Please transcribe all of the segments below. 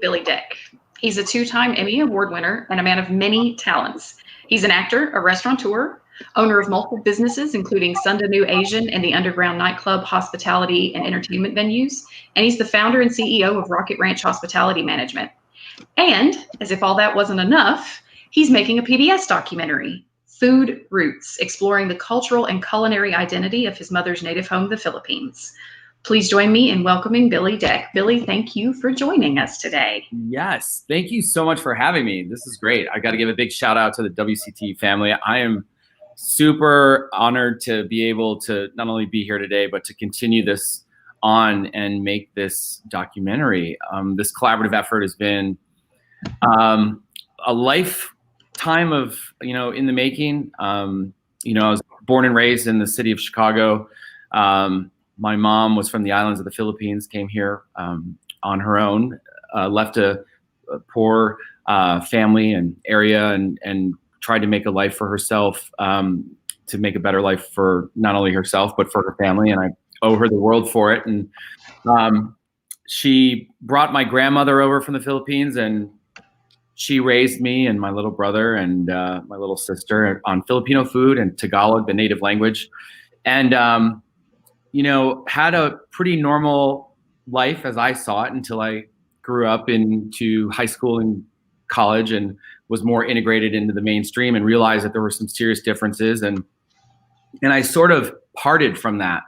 Billy Dec. He's a two-time Emmy Award winner and a man of many talents. He's an actor, a restaurateur, owner of multiple businesses, including Sunday New Asian and the underground nightclub, hospitality, and entertainment venues. And he's the founder and CEO of Rocket Ranch Hospitality Management. And, as if all that wasn't enough, he's making a PBS documentary, Food Roots, exploring the cultural and culinary identity of his mother's native home, the Philippines. Please join me in welcoming Billy Dec. Billy, thank you for joining us today. Yes, thank you so much for having me. This is great. I got to give a big shout out to the WCT family. I am super honored to be able to not only be here today, but to continue this on and make this documentary. This collaborative effort has been a lifetime of, in the making. I was born and raised in the city of Chicago. My mom was from the islands of the Philippines, came here on her own, left a poor family and area and tried to make a life for herself, to make a better life for not only herself, but for her family. And I owe her the world for it. And she brought my grandmother over from the Philippines, and she raised me and my little brother and my little sister on Filipino food and Tagalog, the native language. And had a pretty normal life as I saw it until I grew up into high school and college and was more integrated into the mainstream and realized that there were some serious differences. And I sort of parted from that.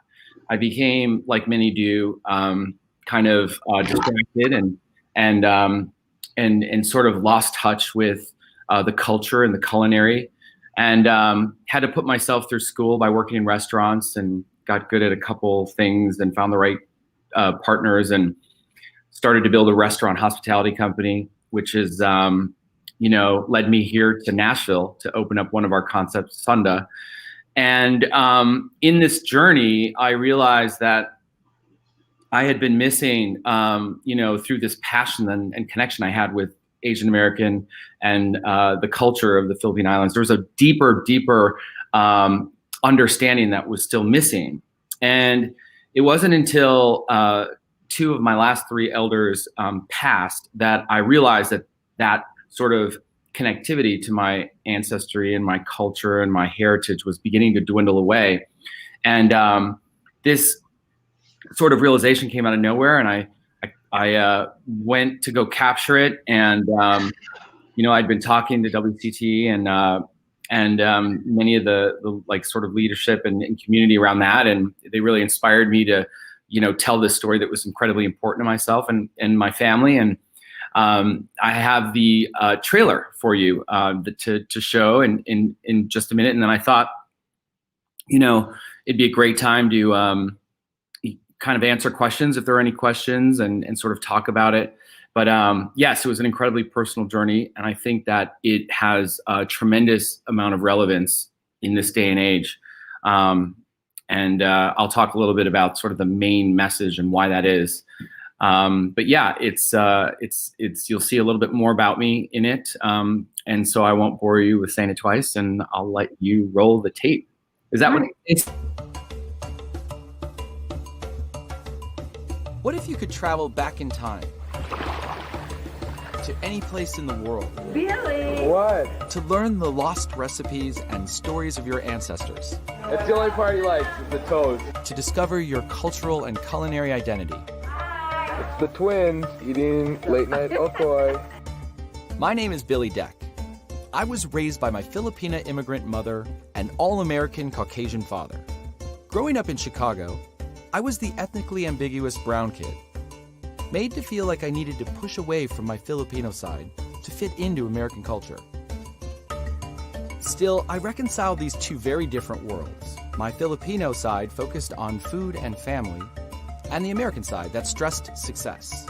I became, like many do, kind of distracted and sort of lost touch with the culture and the culinary, and had to put myself through school by working in restaurants and got good at a couple things and found the right partners and started to build a restaurant hospitality company, which is, led me here to Nashville to open up one of our concepts, Sunda. And in this journey, I realized that I had been missing, through this passion and connection I had with Asian American and the culture of the Philippine Islands. There was a deeper understanding that was still missing. And it wasn't until two of my last three elders passed that I realized that sort of connectivity to my ancestry and my culture and my heritage was beginning to dwindle away. And this sort of realization came out of nowhere, and I went to go capture it. And I'd been talking to WCT and many of the like sort of leadership and community around that, and they really inspired me to tell this story that was incredibly important to myself and my family. And I have the trailer for you to show in just a minute. And then I thought it'd be a great time to kind of answer questions if there are any questions and sort of talk about it. But yes, it was an incredibly personal journey, and I think that it has a tremendous amount of relevance in this day and age. And I'll talk a little bit about sort of the main message and why that is. But yeah, it's you'll see a little bit more about me in it, and so I won't bore you with saying it twice, and I'll let you roll the tape. Is that what it is? What if you could travel back in time? To any place in the world. Billy! What? To learn the lost recipes and stories of your ancestors. That's the only part he likes, is the toes. To discover your cultural and culinary identity. It's the twins eating late night okoy. My name is Billy Dec. I was raised by my Filipino immigrant mother and all-American Caucasian father. Growing up in Chicago, I was the ethnically ambiguous brown kid, made to feel like I needed to push away from my Filipino side to fit into American culture. Still, I reconciled these two very different worlds. My Filipino side focused on food and family, and the American side that stressed success.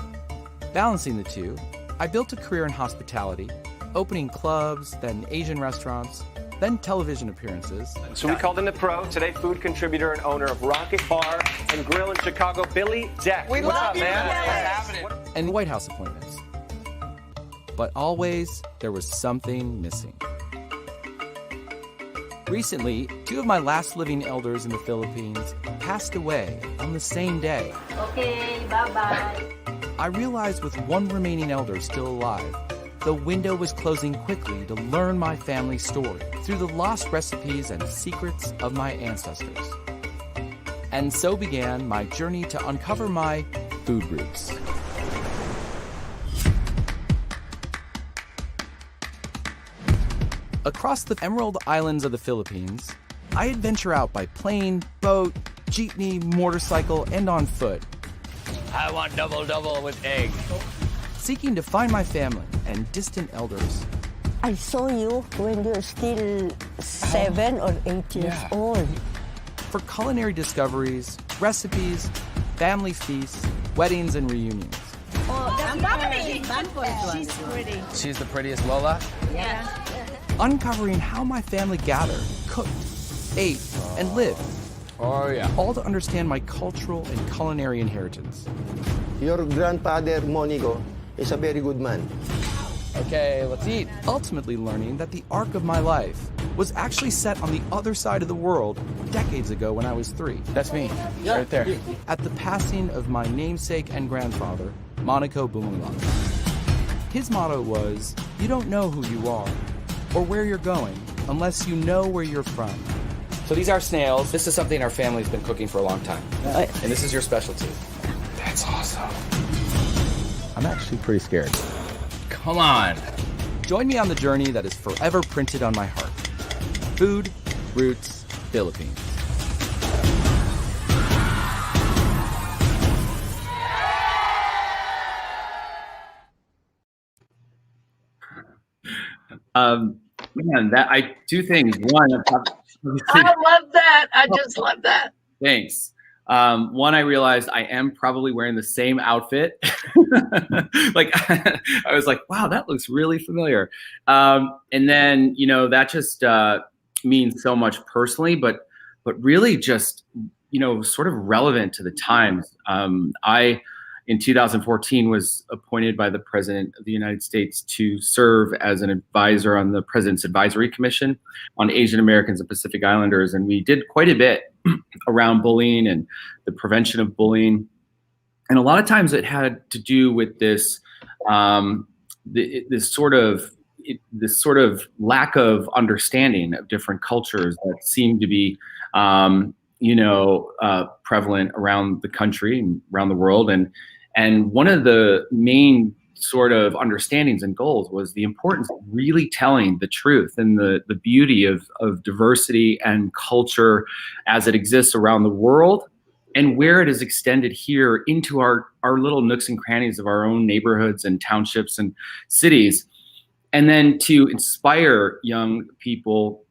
Balancing the two, I built a career in hospitality, opening clubs, then Asian restaurants, then television appearances. So we called in the pro, today food contributor and owner of Rocket Bar and Grill in Chicago, Billy Dec. We What's love up, you, man? Billy. What's happening? And White House appointments. But always, there was something missing. Recently, two of my last living elders in the Philippines passed away on the same day. Okay, bye-bye. I realized with one remaining elder still alive, the window was closing quickly to learn my family's story through the lost recipes and secrets of my ancestors. And so began my journey to uncover my food roots. Across the Emerald Islands of the Philippines, I adventure out by plane, boat, jeepney, motorcycle, and on foot. I want double with egg. Seeking to find my family and distant elders. I saw you when you're still 7 or 8 years old. For culinary discoveries, recipes, family feasts, weddings, and reunions. She's pretty. She's the prettiest Lola? Yeah. Uncovering how my family gathered, cooked, ate, and lived. Oh, yeah. All to understand my cultural and culinary inheritance. Your grandfather, Monigo, is a very good man. Okay, let's eat. Ultimately learning that the arc of my life was actually set on the other side of the world decades ago when I was 3. That's me, right there. At the passing of my namesake and grandfather, Monaco Bumulong. His motto was, you don't know who you are or where you're going unless you know where you're from. So these are snails. This is something our family's been cooking for a long time. And this is your specialty. That's awesome. I'm actually pretty scared. Come on. Join me on the journey that is forever printed on my heart. Food, Roots, Philippines. Man, that I two things. One, I love that. I just love that. thanks. One, I realized I am probably wearing the same outfit. Like I was like, wow, that looks really familiar. And then, you know, that just means so much personally, but really just, you know, sort of relevant to the times. I, in 2014, was appointed by the President of the United States to serve as an advisor on the President's Advisory Commission on Asian Americans and Pacific Islanders. And we did quite a bit around bullying and the prevention of bullying. And a lot of times it had to do with this, this sort of lack of understanding of different cultures that seemed to be, prevalent around the country and around the world. And one of the main sort of understandings and goals was the importance of really telling the truth and the beauty of diversity and culture as it exists around the world and where it is extended here into our little nooks and crannies of our own neighborhoods and townships and cities. And then to inspire young people,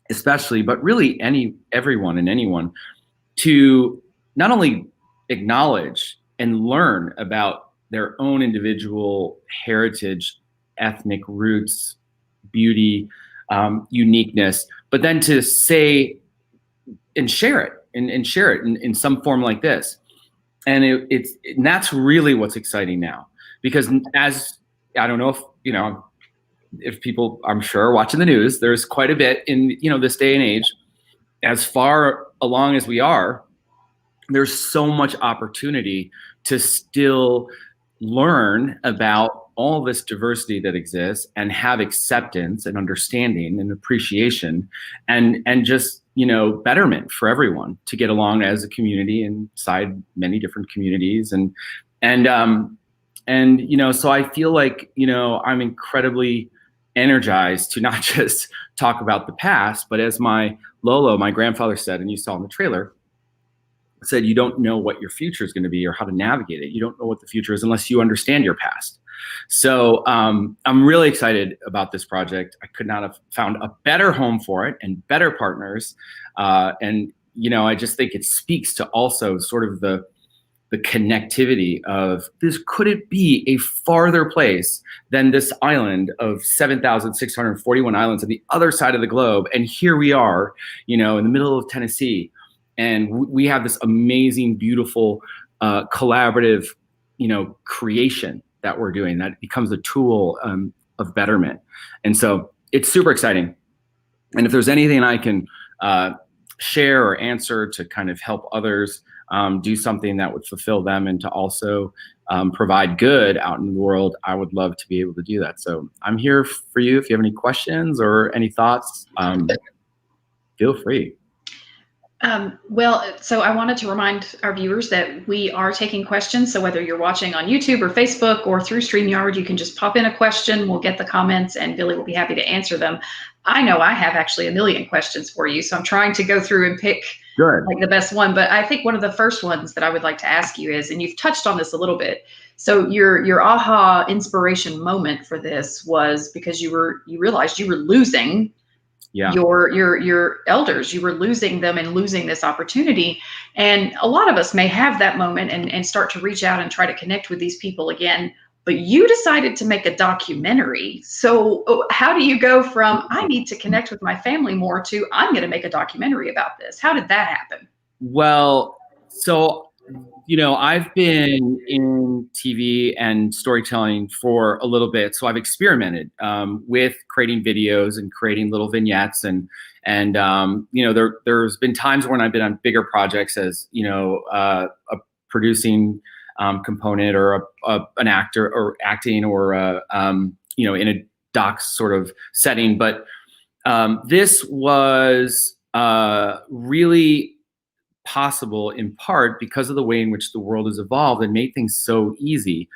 especially, but really everyone and anyone, to not only acknowledge and learn about their own individual heritage, ethnic roots, beauty, uniqueness, but then to say and share it and share it in some form like this. And and that's really what's exciting now, because as I don't know if, you know, if people, I'm sure, are watching the news, there's quite a bit in, you know, this day and age. As far along as we are, there's so much opportunity to still learn about all this diversity that exists and have acceptance and understanding and appreciation and just, you know, betterment for everyone to get along as a community inside many different communities. And you know, so I feel like, you know, I'm incredibly energized to not just talk about the past, but as my Lolo, my grandfather, said, and you saw in the trailer, said, you don't know what your future is going to be or how to navigate it. You don't know what the future is unless you understand your past. So I'm really excited about this project. I could not have found a better home for it and better partners. And, you know, I just think it speaks to also sort of the connectivity of this. Could it be a farther place than this island of 7,641 islands on the other side of the globe? And here we are, you know, in the middle of Tennessee. And we have this amazing, beautiful, collaborative, you know, creation that we're doing that becomes a tool of betterment. And so it's super exciting. And if there's anything I can share or answer to kind of help others do something that would fulfill them and to also provide good out in the world, I would love to be able to do that. So I'm here for you. If you have any questions or any thoughts, feel free. Well, so I wanted to remind our viewers that we are taking questions. So whether you're watching on YouTube or Facebook or through StreamYard, you can just pop in a question. We'll get the comments and Billy will be happy to answer them. I know I have actually a million questions for you, so I'm trying to go through and pick like the best one. But I think one of the first ones that I would like to ask you is, and you've touched on this a little bit. So your aha inspiration moment for this was because you realized you were losing your elders. You were losing them and losing this opportunity. And a lot of us may have that moment and start to reach out and try to connect with these people again, but you decided to make a documentary. So how do you go from I need to connect with my family more to I'm going to make a documentary about this? How did that happen? Well, so I've been in TV and storytelling for a little bit, so I've experimented with creating videos and creating little vignettes, and there's been times when I've been on bigger projects as a producing component or an actor or acting or in a docs sort of setting, but this was really possible in part because of the way in which the world has evolved and made things so easy.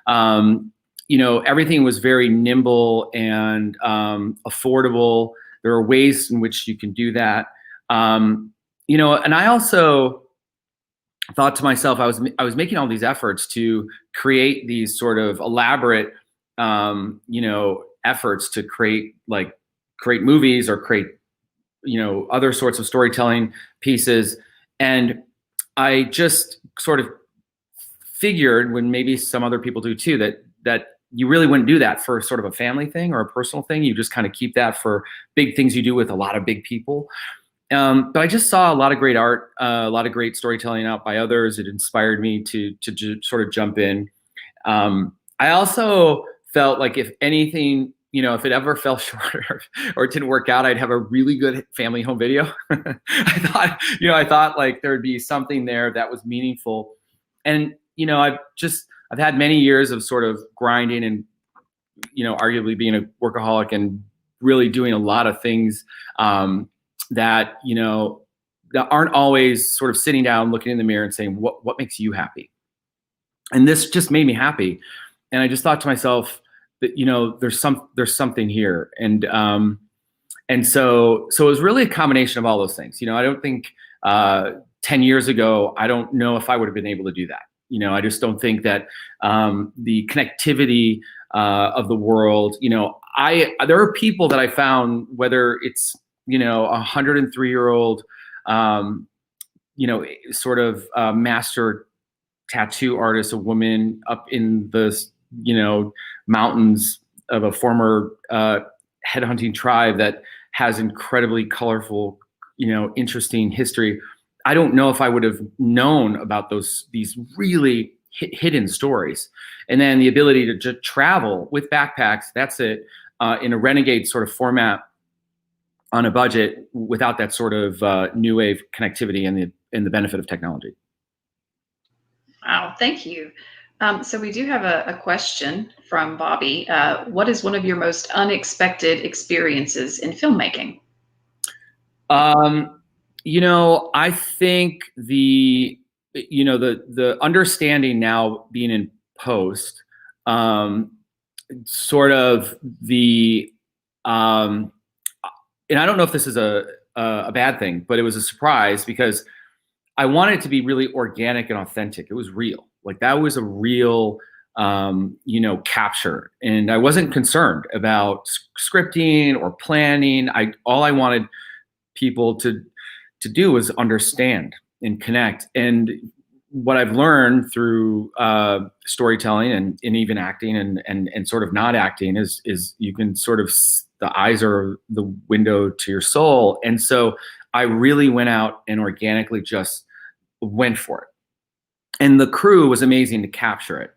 Everything was very nimble and affordable. There are ways in which you can do that. And I also thought to myself, I was making all these efforts to create these sort of elaborate, efforts to create movies or create, other sorts of storytelling pieces. And I just sort of figured, when maybe some other people do too, that you really wouldn't do that for sort of a family thing or a personal thing. You just kind of keep that for big things you do with a lot of big people. But I just saw a lot of great art, a lot of great storytelling out by others. It inspired me to sort of jump in. I also felt like if anything, if it ever fell short or it didn't work out, I'd have a really good family home video. I thought like there'd be something there that was meaningful. And, I've had many years of sort of grinding and, arguably being a workaholic and really doing a lot of things that aren't always sort of sitting down, looking in the mirror and saying, what makes you happy? And this just made me happy. And I just thought to myself, that there's something here, and so it was really a combination of all those things. I don't think 10 years ago, I don't know if I would have been able to do that. I just don't think that the connectivity of the world. There are people that I found, whether it's a 103-year-old sort of master tattoo artist, a woman up in the mountains of a former headhunting tribe that has incredibly colorful, interesting history. I don't know if I would have known about these really hidden stories. And then the ability to just travel with backpacks, that's it, in a renegade sort of format on a budget without that sort of new wave connectivity and the benefit of technology. Wow, thank you. So we do have a question from Bobby. What is one of your most unexpected experiences in filmmaking? I think the understanding now being in post, sort of the, and I don't know if this is a bad thing, but it was a surprise because I wanted it to be really organic and authentic. It was real. Like that was a real, capture. And I wasn't concerned about scripting or planning. All I wanted people to do was understand and connect. And what I've learned through storytelling and even acting and sort of not acting is you can sort of, the eyes are the window to your soul. And so I really went out and organically just went for it. And the crew was amazing to capture it.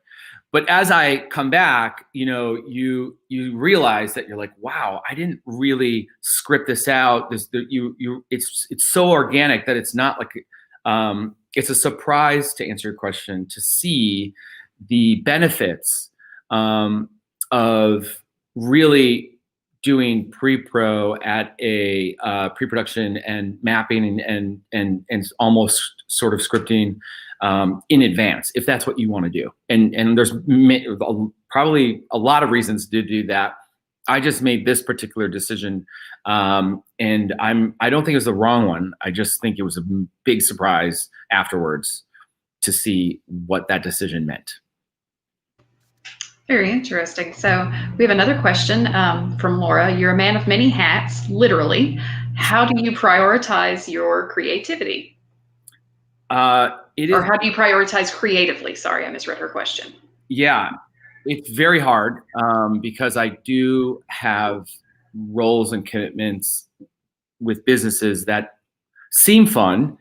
But as I come back, you realize that you're like, wow, I didn't really script this out. It's so organic that it's not like it's a surprise, to answer your question, to see the benefits of really doing pre-pro at a pre-production and mapping and almost sort of scripting in advance, if that's what you want to do. And there's probably a lot of reasons to do that. I just made this particular decision, and I don't think it was the wrong one. I just think it was a big surprise afterwards to see what that decision meant. Very interesting. So we have another question from Laura. You're a man of many hats, literally. How do you prioritize your creativity? Or how do you prioritize creatively? Sorry, I misread her question. Yeah, it's very hard because I do have roles and commitments with businesses that seem fun,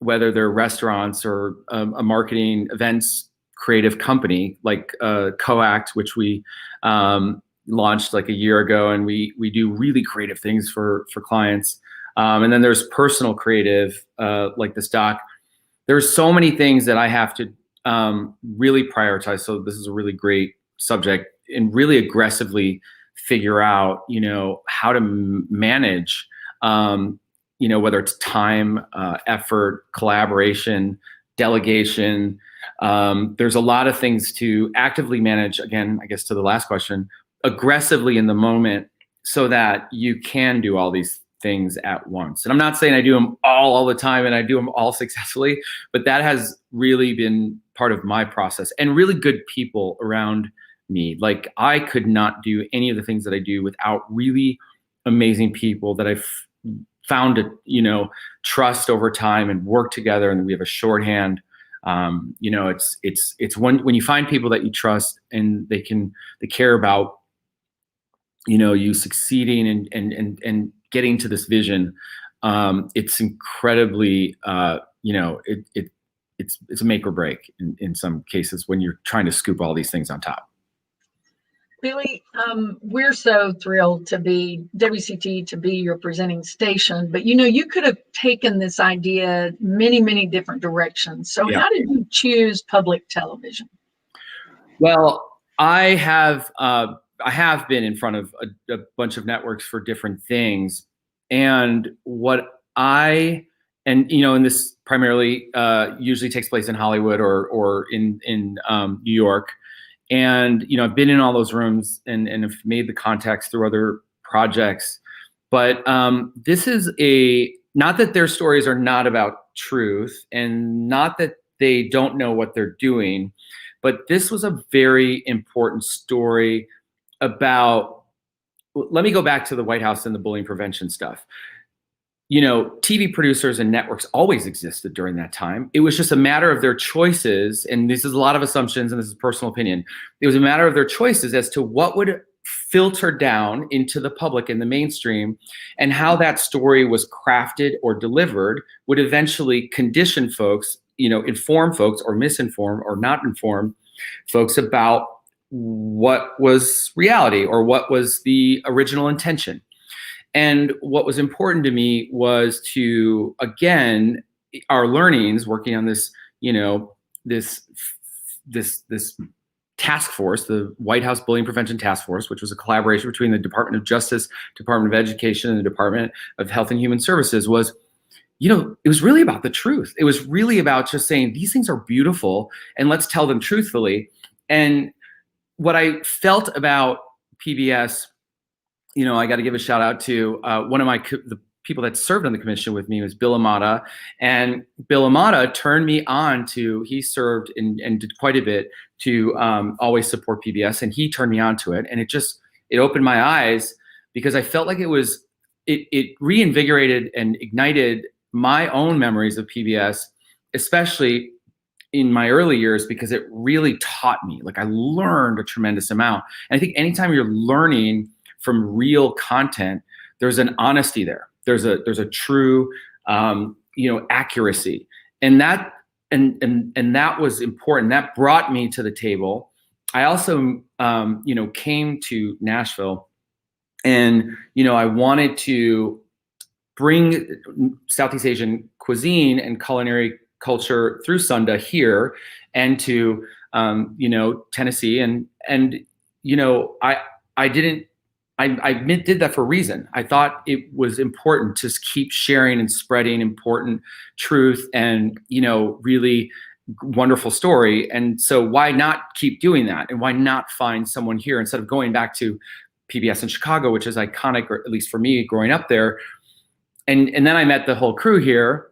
whether they're restaurants or a marketing events creative company like Coact, which we launched like a year ago, and we do really creative things for clients. And then there's personal creative like this doc. There's so many things that I have to really prioritize. So this is a really great subject, and really aggressively figure out, how to manage, whether it's time, effort, collaboration, delegation. There's a lot of things to actively manage, again, I guess to the last question, aggressively in the moment so that you can do all these things at once. And I'm not saying I do them all the time and I do them all successfully, but that has really been part of my process, and really good people around me. Like, I could not do any of the things that I do without really amazing people that I've found to, trust over time and work together, and we have a shorthand. It's when you find people that you trust and they care about, you succeeding and getting to this vision. It's incredibly, it's a make or break in some cases when you're trying to scoop all these things on top. Billy, we're so thrilled to be WCT, to be your presenting station, but you could have taken this idea many different directions. So How did you choose public television? Well, I have been in front of a bunch of networks for different things, and and this primarily usually takes place in Hollywood or in New York. And, I've been in all those rooms and have made the contacts through other projects. But this is not that their stories are not about truth, and not that they don't know what they're doing, but this was a very important story about, let me go back to the White House and the bullying prevention stuff. TV producers and networks always existed during that time. It was just a matter of their choices, and this is a lot of assumptions, and this is personal opinion. It was a matter of their choices as to what would filter down into the public in the mainstream, and how that story was crafted or delivered would eventually condition folks, inform folks or misinform or not inform folks about what was reality or what was the original intention. And what was important to me was to, again, our learnings working on this, this task force, the White House Bullying Prevention Task Force, which was a collaboration between the Department of Justice, Department of Education, and the Department of Health and Human Services, was, it was really about the truth. It was really about just saying, these things are beautiful and let's tell them truthfully. And what I felt about PBS, I got to give a shout out to one of the people that served on the commission with me was Bill Amata. And Bill Amata turned me on to, he served and did quite a bit to always support PBS. And he turned me on to it. And it opened my eyes, because I felt like it reinvigorated and ignited my own memories of PBS, especially in my early years, because it really taught me. Like, I learned a tremendous amount. And I think anytime you're learning from real content, there's an honesty there. There's a true, accuracy, and that was important. That brought me to the table. I also, came to Nashville, and I wanted to bring Southeast Asian cuisine and culinary culture through Sunda here and to, Tennessee. And, I did that for a reason. I thought it was important to keep sharing and spreading important truth and, really wonderful story. And so why not keep doing that? And why not find someone here instead of going back to PBS in Chicago, which is iconic, or at least for me growing up there. And then I met the whole crew here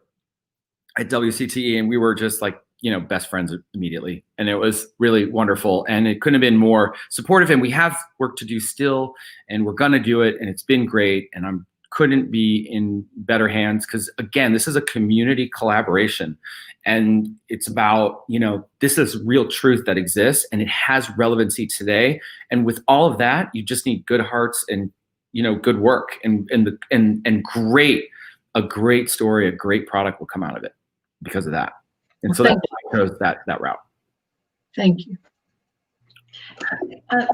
at WCTE, and we were just like, best friends immediately. And it was really wonderful. And it couldn't have been more supportive. And we have work to do still, and we're going to do it. And it's been great. And I couldn't be in better hands because, again, this is a community collaboration. And it's about, this is real truth that exists, and it has relevancy today. And with all of that, you just need good hearts and, good work and a great story, a great product will come out of it because of that. And so that goes that route. Thank you.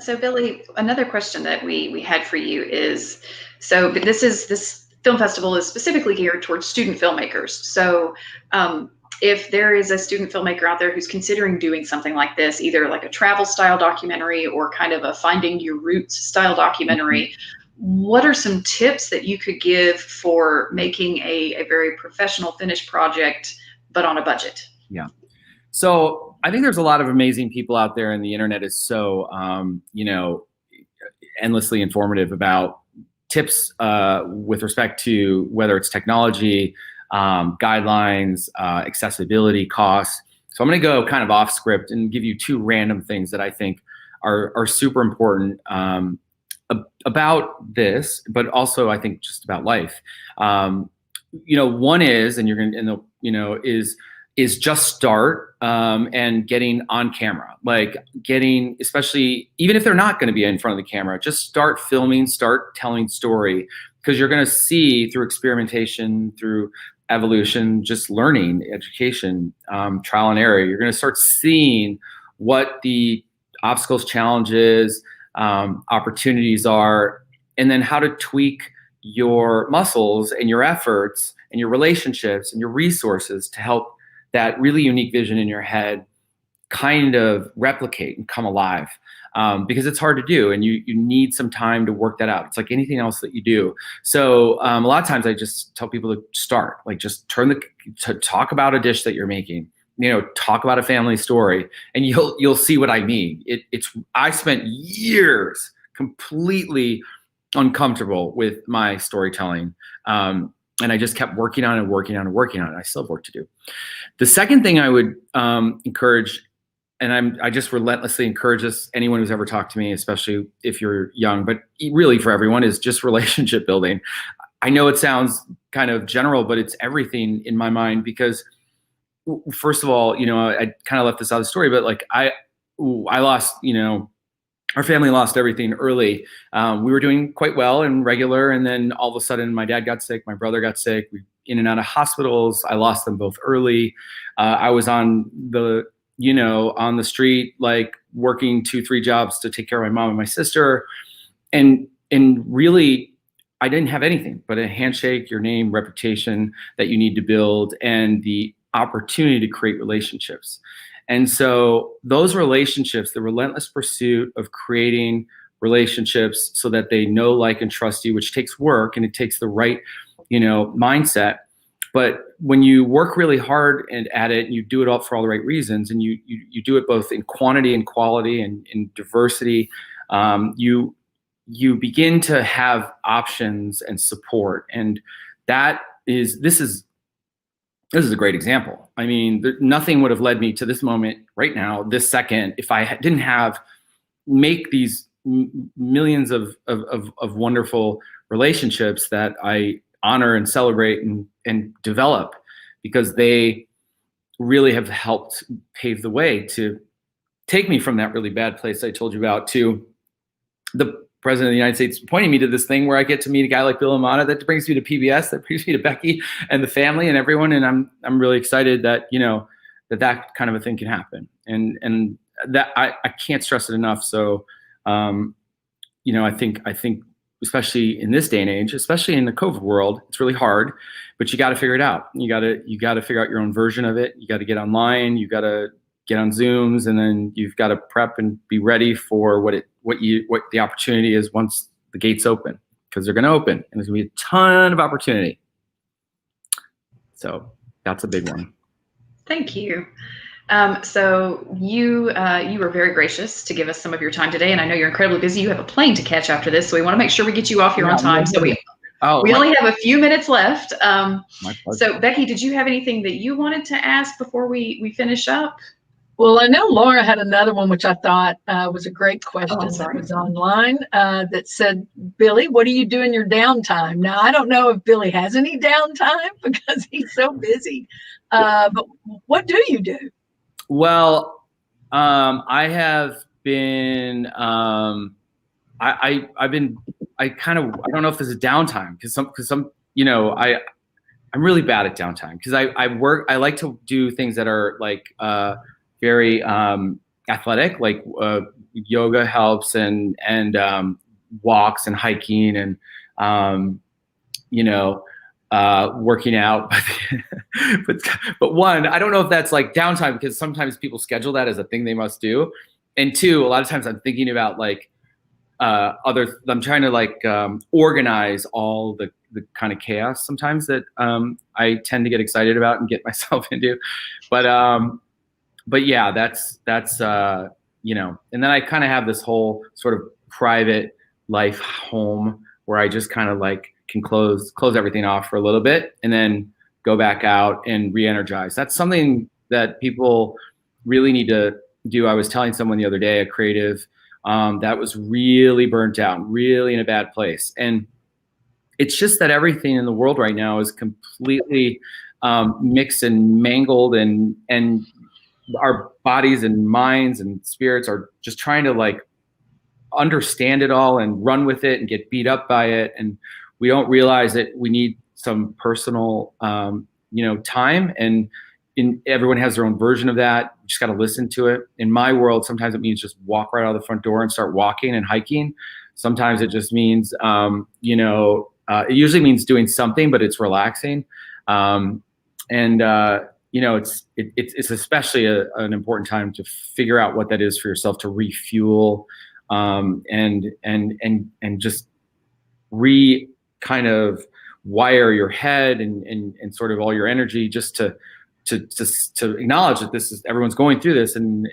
So Billy, another question that we had for you is, so this film festival is specifically geared towards student filmmakers. So if there is a student filmmaker out there who's considering doing something like this, either like a travel style documentary or kind of a finding your roots style documentary, what are some tips that you could give for making a very professional finished project, but on a budget? Yeah. So I think there's a lot of amazing people out there, and the internet is so, endlessly informative about tips with respect to whether it's technology, guidelines, accessibility, costs. So I'm going to go kind of off script and give you two random things that I think are super important about this, but also I think just about life. One is, and you're going to, is just start and getting on camera, like getting, especially even if they're not going to be in front of the camera, just start filming, start telling story, because you're going to see through experimentation, through evolution, just learning, education, trial and error, you're going to start seeing what the obstacles, challenges, opportunities are, and then how to tweak your muscles and your efforts and your relationships and your resources to help that really unique vision in your head kind of replicate and come alive, because it's hard to do, and you need some time to work that out. It's like anything else that you do. So a lot of times I just tell people to start, like just to talk about a dish that you're making, talk about a family story, and you'll see what I mean. I spent years completely uncomfortable with my storytelling. And I just kept working on it, working on it, working on it. I still have work to do. The second thing I would encourage, and I just relentlessly encourage this, anyone who's ever talked to me, especially if you're young, but really for everyone, is just relationship building. I know it sounds kind of general, but it's everything in my mind, because first of all, I kind of left this out of the story, but like I lost, our family lost everything early. We were doing quite well and regular, and then all of a sudden my dad got sick, my brother got sick, we in and out of hospitals. I lost them both early. I was on the street, like working 2-3 jobs to take care of my mom and my sister. And really, I didn't have anything but a handshake, your name, reputation that you need to build, and the opportunity to create relationships. And so those relationships, the relentless pursuit of creating relationships so that they know, like, and trust you, which takes work and it takes the right, mindset. But when you work really hard at it, and you do it all for all the right reasons, and you do it both in quantity and quality and in diversity, you begin to have options and support. And this is a great example. I mean, nothing would have led me to this moment right now, this second, if I didn't make these millions of wonderful relationships that I honor and celebrate and develop, because they really have helped pave the way to take me from that really bad place I told you about to the President of the United States pointing me to this thing where I get to meet a guy like Bill Amata that brings me to PBS, that brings me to Becky and the family and everyone. And I'm really excited that, that kind of a thing can happen. And that I can't stress it enough. So, I think especially in this day and age, especially in the COVID world, it's really hard, but you got to figure it out. You got to figure out your own version of it. You got to get online, you got to get on Zooms, and then you've got to prep and be ready for what the opportunity is once the gates open, because they're going to open and there's going to be a ton of opportunity. So that's a big one. Thank you. So you were very gracious to give us some of your time today, and I know you're incredibly busy. You have a plane to catch after this, so we want to make sure we get you off here on time. So we only have a few minutes left. So Becky, did you have anything that you wanted to ask before we finish up? Well, I know Laura had another one, which I thought was a great question that was online that said, Billy, what do you do in your downtime? Now, I don't know if Billy has any downtime because he's so busy, but what do you do? Well, I have been, I don't know if this is downtime because some, you know, I'm really bad at downtime because I like to do things that are like, very athletic, like yoga helps and walks and hiking and working out. but one, I don't know if that's like downtime because sometimes people schedule that as a thing they must do. And two, a lot of times I'm thinking about like I'm trying to like organize all the kind of chaos sometimes that I tend to get excited about and get myself into. But yeah, that's and then I kind of have this whole sort of private life home where I just kind of like can close everything off for a little bit and then go back out and re-energize. That's something that people really need to do. I was telling someone the other day, a creative that was really burnt out, really in a bad place. And it's just that everything in the world right now is completely mixed and mangled and our bodies and minds and spirits are just trying to like understand it all and run with it and get beat up by it. And we don't realize that we need some personal, time, and everyone has their own version of that. You just got to listen to it. In my world, sometimes it means just walk right out of the front door and start walking and hiking. Sometimes it just means, it usually means doing something, but it's relaxing. It's especially an important time to figure out what that is for yourself, to refuel, and just kind of wire your head and sort of all your energy just to acknowledge that everyone's going through this and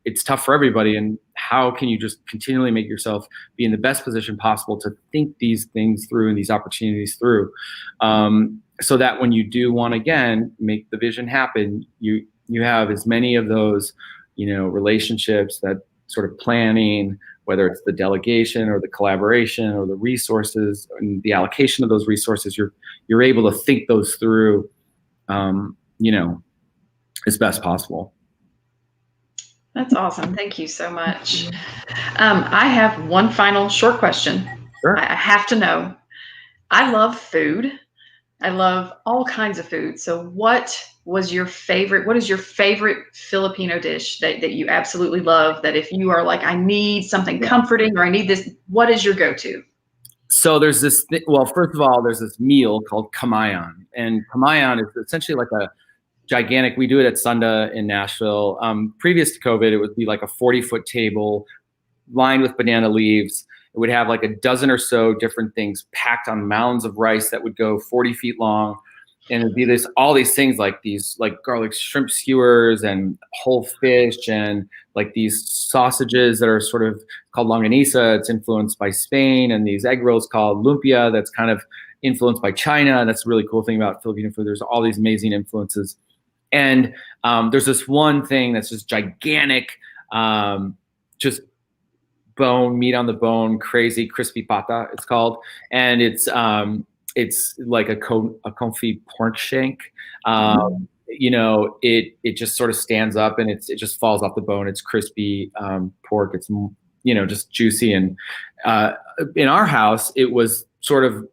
it's tough for everybody. And how can you just continually make yourself be in the best position possible to think these things through and these opportunities through, so that when you do want to, again, make the vision happen, you have as many of those, relationships, that sort of planning, whether it's the delegation or the collaboration or the resources and the allocation of those resources, you're able to think those through, as best possible. That's awesome. Thank you so much. I have one final short question. Sure. I have to know. I love food. I love all kinds of food. So what is your favorite Filipino dish that you absolutely love, that if you are like, I need something comforting or I need this, what is your go-to? So there's this, first of all, there's this meal called kamayan. And kamayan is essentially like a gigantic, we do it at Sunda in Nashville. Previous to COVID, it would be like a 40-foot table lined with banana leaves. It would have like a dozen or so different things packed on mounds of rice that would go 40 feet long. And it'd be all these things like these like garlic shrimp skewers and whole fish and like these sausages that are sort of called longanisa. It's influenced by Spain, and these egg rolls called lumpia that's kind of influenced by China. And that's the really cool thing about Filipino food. There's all these amazing influences. And there's this one thing that's just gigantic, just meat on the bone, crazy crispy pata, it's called. And it's like a confit pork shank. It just sort of stands up and it just falls off the bone. It's crispy pork. It's, just juicy. And in our house, it was sort of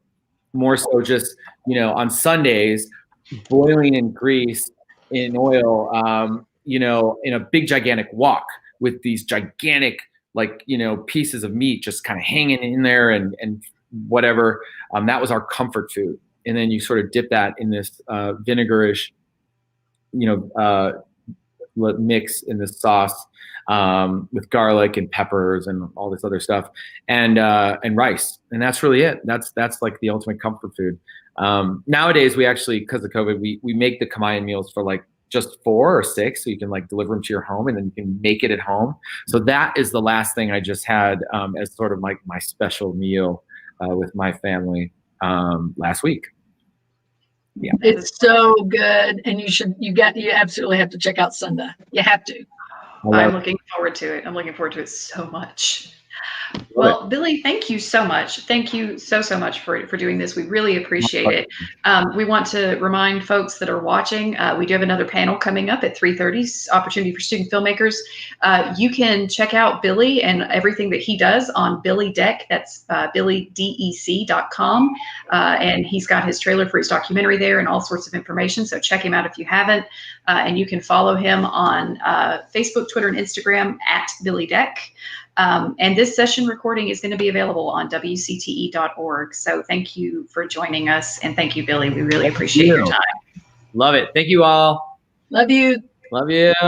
more so just, on Sundays, boiling in grease, in oil, in a big gigantic wok with these gigantic like, pieces of meat just kind of hanging in there and whatever. That was our comfort food. And then you sort of dip that in this vinegarish, mix in this sauce with garlic and peppers and all this other stuff, and rice, and that's really it. That's like the ultimate comfort food. Nowadays, we actually, because of COVID, we make the Kamayan meals for like just 4 or 6, so you can like deliver them to your home, and then you can make it at home. So that is the last thing I just had as sort of like my special meal with my family last week. Yeah, It's so good, and you absolutely have to check out Sunda. You have to. I'm looking forward to it. I'm looking forward to it so much. Well, Billy, thank you so much. Thank you so much for doing this. We really appreciate it. We want to remind folks that are watching, we do have another panel coming up at 3:30, Opportunity for Student Filmmakers. You can check out Billy and everything that he does on Billy Dec. That's billydec.com. And he's got his trailer for his documentary there and all sorts of information. So check him out if you haven't. And you can follow him on Facebook, Twitter, and Instagram at Billy Dec. And this session recording is going to be available on WCTE.org. So thank you for joining us. And thank you, Billy. We really appreciate your time. Love it. Thank you all. Love you. Love you.